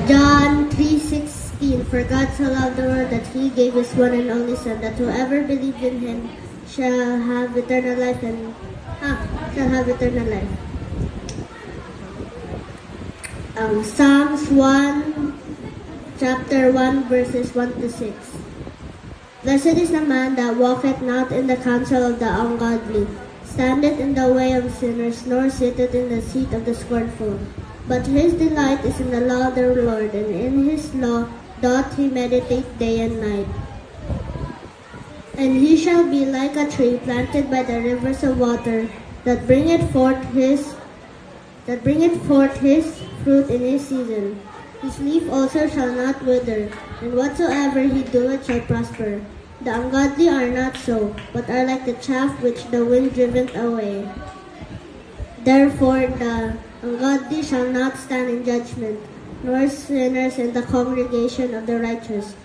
John 3:16. For God so loved the world that He gave His one and only Son, that whoever believes in Him shall have eternal life Psalms 1, chapter 1, verses 1 to 6. Blessed is the man that walketh not in the counsel of the ungodly, standeth in the way of sinners, nor sitteth in the seat of the scornful. But his delight is in the law of the Lord, and in his law doth he meditate day and night. And he shall be like a tree planted by the rivers of water, that bringeth forth his fruit in his season. His leaf also shall not wither, and whatsoever he doeth shall prosper. The ungodly are not so, but are like the chaff which the wind driveth away. Therefore the ungodly shall not stand in judgment, nor sinners in the congregation of the righteous.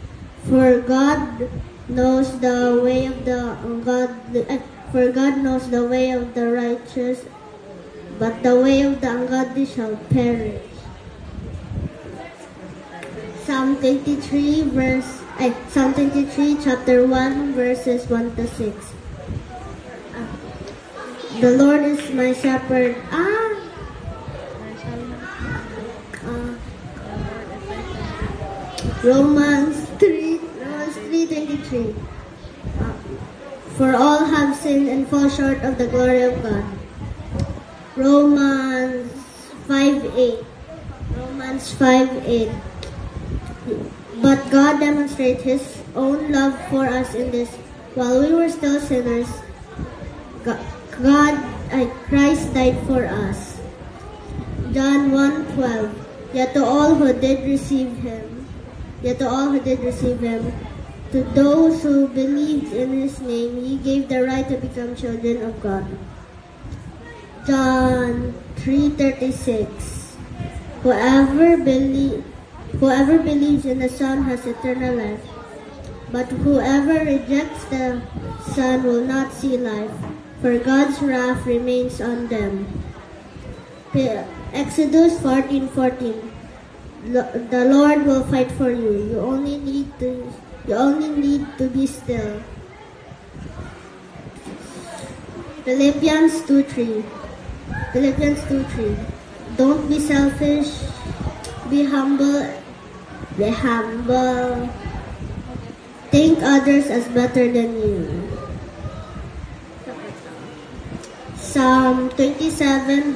For God knows the way of the ungodly. For God knows the way of the righteous, but the way of the ungodly shall perish. Psalm 23, chapter 1, verses 1 to 6. The Lord is my shepherd. Romans 3:23. For all have sinned and fall short of the glory of God. Romans 5:8. But God demonstrates His own love for us in this: while we were still sinners, Christ died for us. John 1:12. Yet to all who did receive Him, to those who believed in His name, He gave the right to become children of God. John 3:36. Whoever believes in the Son has eternal life, but whoever rejects the Son will not see life, for God's wrath remains on them. Exodus 14:14. The Lord will fight for you. You only need to be still. Philippians 2:3. Don't be selfish. Be humble. Think others as better than you. Psalm 27,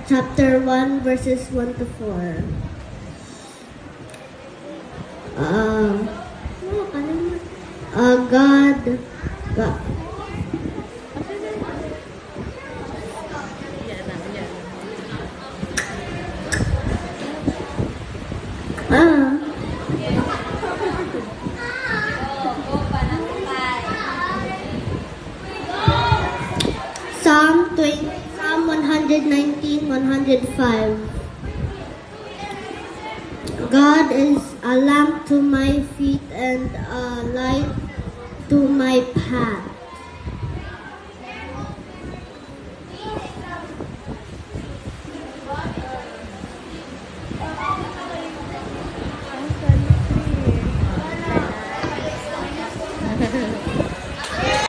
chapter 1, verses 1 to 4. God. Psalm 119, 105. God is a lamp to my feet and a light to my path.